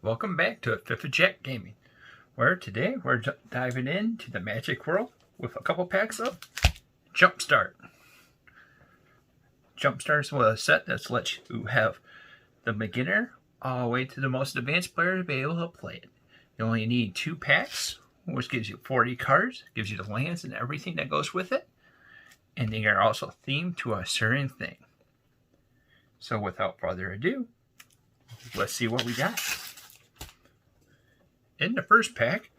Welcome back to Fifth of Jack Gaming, where today we're diving into the Magic world with a couple packs of Jumpstart. Jumpstart is a set that lets you have the beginner all the way to the most advanced player to be able to play it. You only need 2 packs, which gives you 40 cards, gives you the lands and everything that goes with it, and they are also themed to a certain thing. So without further ado, let's see what we got. In the first pack,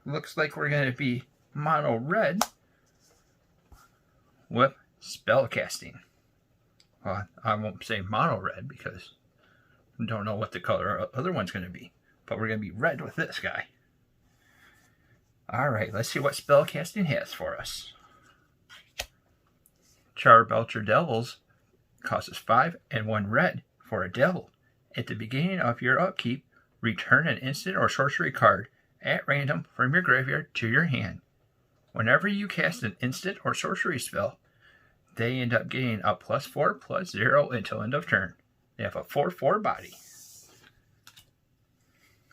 looks like we're going to be mono red with spellcasting. Well, I won't say mono red because I don't know what the color other one's going to be. But we're going to be red with this guy. Alright, let's see what spellcasting has for us. Charbelcher Devils costs 5 and 1 red for a devil. At the beginning of your upkeep, return an instant or sorcery card at random from your graveyard to your hand. Whenever you cast an instant or sorcery spell, they end up getting a +4/+0 until end of turn. They have a 4/4 body.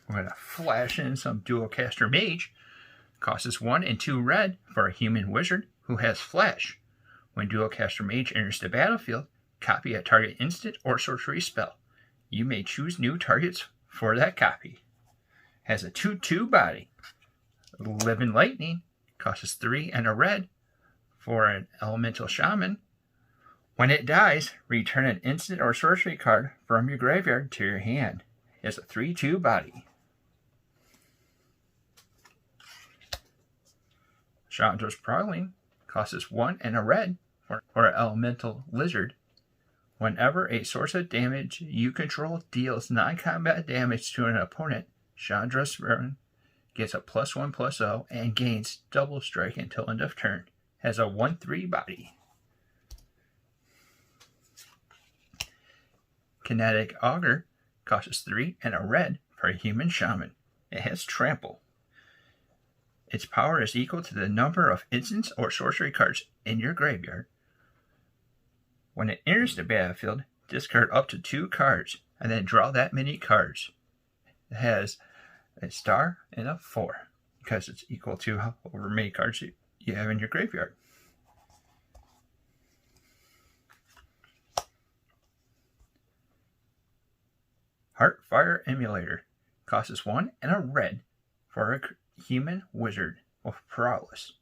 We're going to flash in some Dualcaster Mage. Costs 1 and 2 red for a human wizard who has flash. When Dualcaster Mage enters the battlefield, copy a target instant or sorcery spell. You may choose new targets for that copy. Has a 2/2 body. Living Lightning costs 3 and a red for an elemental shaman. When it dies, return an instant or sorcery card from your graveyard to your hand. It has a 3/2 body. Chandra's Prowling costs 1 and a red for an elemental lizard. Whenever a source of damage you control deals non-combat damage to an opponent, Chandra's Rune gets a +1/+0 and gains double strike until end of turn. Has a 1/3 body. Kinetic Augur costs 3 and a red for a human shaman. It has trample. Its power is equal to the number of instants or sorcery cards in your graveyard. When it enters the battlefield, discard up to 2 cards and then draw that many cards. It has a star and a 4 because it's equal to however many cards you have in your graveyard. Heartfire Emulator costs 1 and a red for a human wizard with prowess.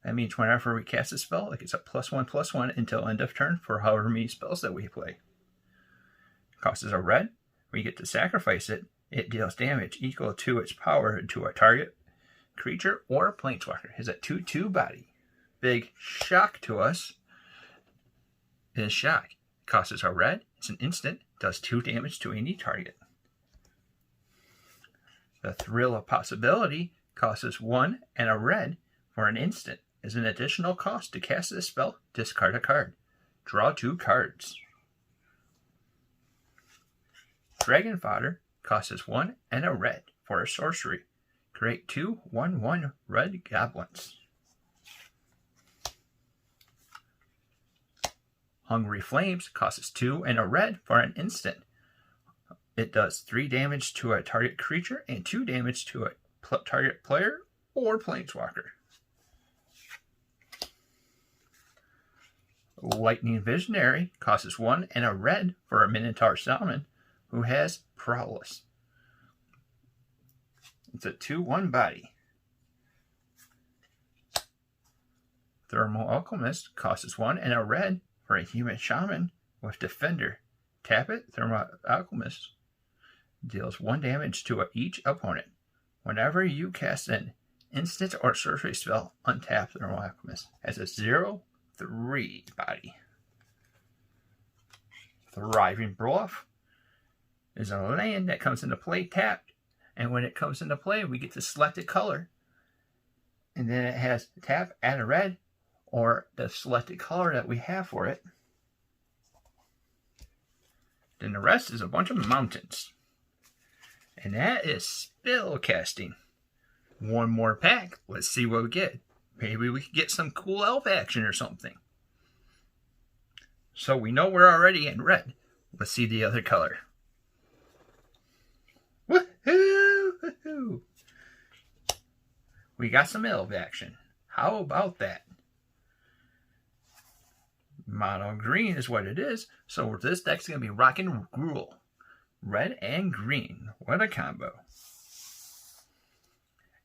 That means whenever we cast a spell, it gets a +1/+1 until end of turn for however many spells that we play. Costs a red. We get to sacrifice it. It deals damage equal to its power to a target, creature, or planeswalker. It has a 2/2 body. Big shock to us is shock. Costs a red. It's an instant. Does 2 damage to any target. The Thrill of Possibility costs 1 and a red for an instant. As an additional cost to cast this spell, discard a card. Draw 2 cards. Dragon Fodder costs 1 and a red for a sorcery. Create 2 1/1 red goblins. Hungry Flames costs 2 and a red for an instant. It does 3 damage to a target creature and 2 damage to a target player or planeswalker. Lightning Visionary costs 1 and a red for a Minotaur Shaman who has prowess. It's a 2/1 body. Thermal Alchemist costs 1 and a red for a human shaman with Defender. Tap it, Thermal Alchemist deals 1 damage to each opponent. Whenever you cast an instant or sorcery spell, untap Thermal Alchemist. Has a 0/3 body. Thriving Bluff is a land that comes into play tapped, and when it comes into play, we get to select a color, and then it has tap, add a red, or the selected color that we have for it. Then the rest is a bunch of mountains. And that is spellcasting. One more pack. Let's see what we get. Maybe we could get some cool elf action or something. So we know we're already in red. Let's see the other color. Woohoo! We got some elf action. How about that? Mono green is what it is, so this deck's going to be rocking Gruul. Red and green. What a combo.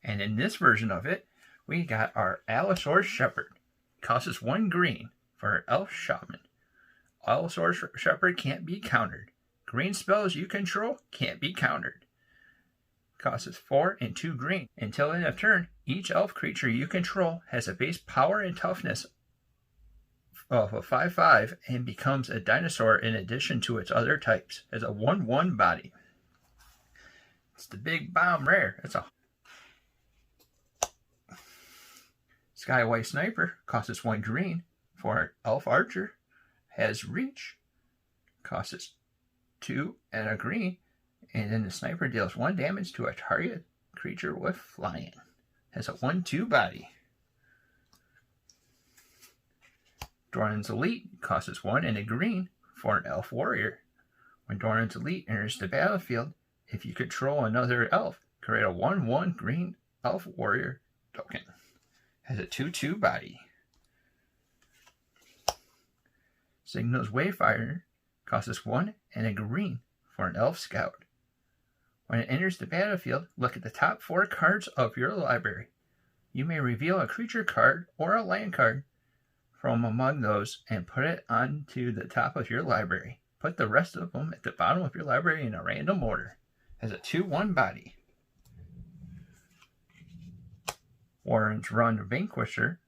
And in this version of it, we got our Allosaurus Shepherd. Costs us 1 green for our Elf Shaman. Allosaurus Shepherd can't be countered. Green spells you control can't be countered. Costs us 4 and 2 green. Until end of turn, each elf creature you control has a base power and toughness of a 5/5 and becomes a dinosaur in addition to its other types as a 1/1 body. It's the big bomb rare. It's a Skyway Sniper. Costs us 1 green for an elf archer. Has reach. Costs us 2 and a green. And then the sniper deals 1 damage to a target creature with flying. Has a 1/2 body. Doran's Elite costs us 1 and a green for an elf warrior. When Doran's Elite enters the battlefield, if you control another elf, create a 1/1 green elf warrior token. Has a 2/2 body. Signal's Wayfinder costs us 1 and a green for an elf scout. When it enters the battlefield, look at the top 4 cards of your library. You may reveal a creature card or a land card from among those and put it onto the top of your library. Put the rest of them at the bottom of your library in a random order. Has a 2/1 body. Warren's Run Vanquisher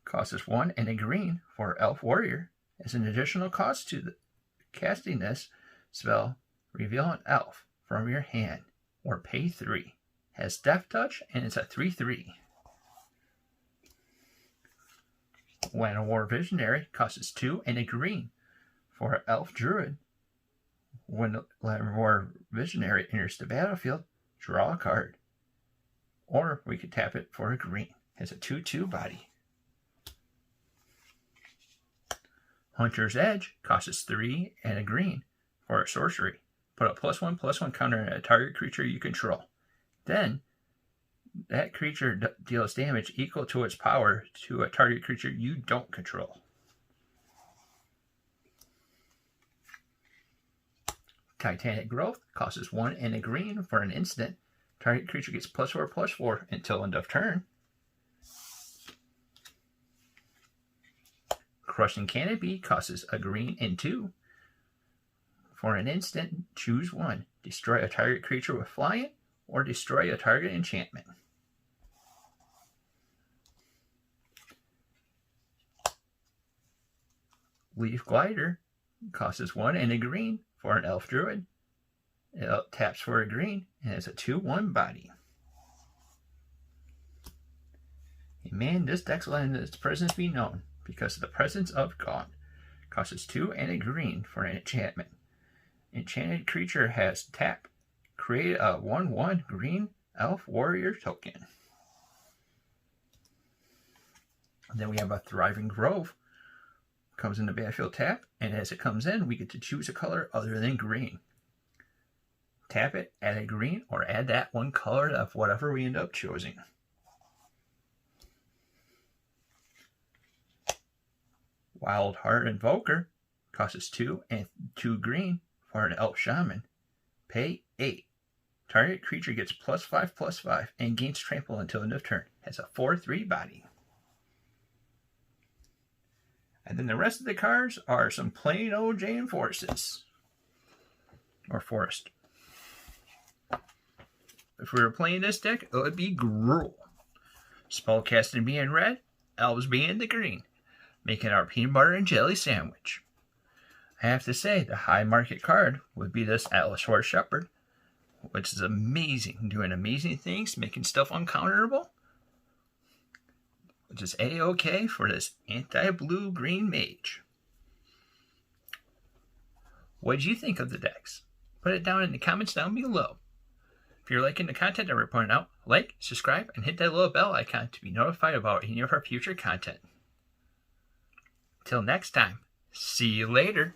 costs us 1 and a green for Elf Warrior. As an additional cost to the casting this spell, reveal an elf from your hand or pay 3. Has Death Touch and it's a 3/3. Llanowar Visionary costs us 2 and a green for an Elf Druid. When Llanowar Visionary enters the battlefield, draw a card. Or we could tap it for a green. Has a 2/2 body. Hunter's Edge costs us 3 and a green for a sorcery. Put a +1/+1 counter on a target creature you control. Then, that creature deals damage equal to its power to a target creature you don't control. Titanic Growth costs us 1 and a green for an instant. Target creature gets +4/+4 until end of turn. Crushing Canopy costs us a green and 2. For an instant, choose 1. Destroy a target creature with flying, or destroy a target enchantment. Leaf Glider costs us 1 and a green for an Elf Druid. It taps for a green and has a 2/1 body. And man, this deck's letting its presence be known because of the presence of Gaunt. Costs us 2 and a green for an enchantment. Enchanted creature has tap. Create a 1/1 green elf warrior token. And then we have a Thriving Grove. Comes in the battlefield tap, and as it comes in, we get to choose a color other than green. Tap it, add a green, or add that one color of whatever we end up choosing. Wild Heart Invoker costs us 2 and 2 green for an Elf Shaman. Pay 8. Target creature gets +5/+5 and gains trample until end of turn. Has a 4/3 body. And then the rest of the cards are some plain old Jane Forests. Or Forest. If we were playing this deck, it would be Gruul. Spellcasting being red, elves being the green, making our peanut butter and jelly sandwich. I have to say, the high market card would be this Allosaurus Shepherd, which is amazing, doing amazing things, making stuff uncounterable, which is A-OK for this anti-blue-green mage. What did you think of the decks? Put it down in the comments down below. If you're liking the content that we're putting out, like, subscribe, and hit that little bell icon to be notified about any of our future content. Till next time, see you later.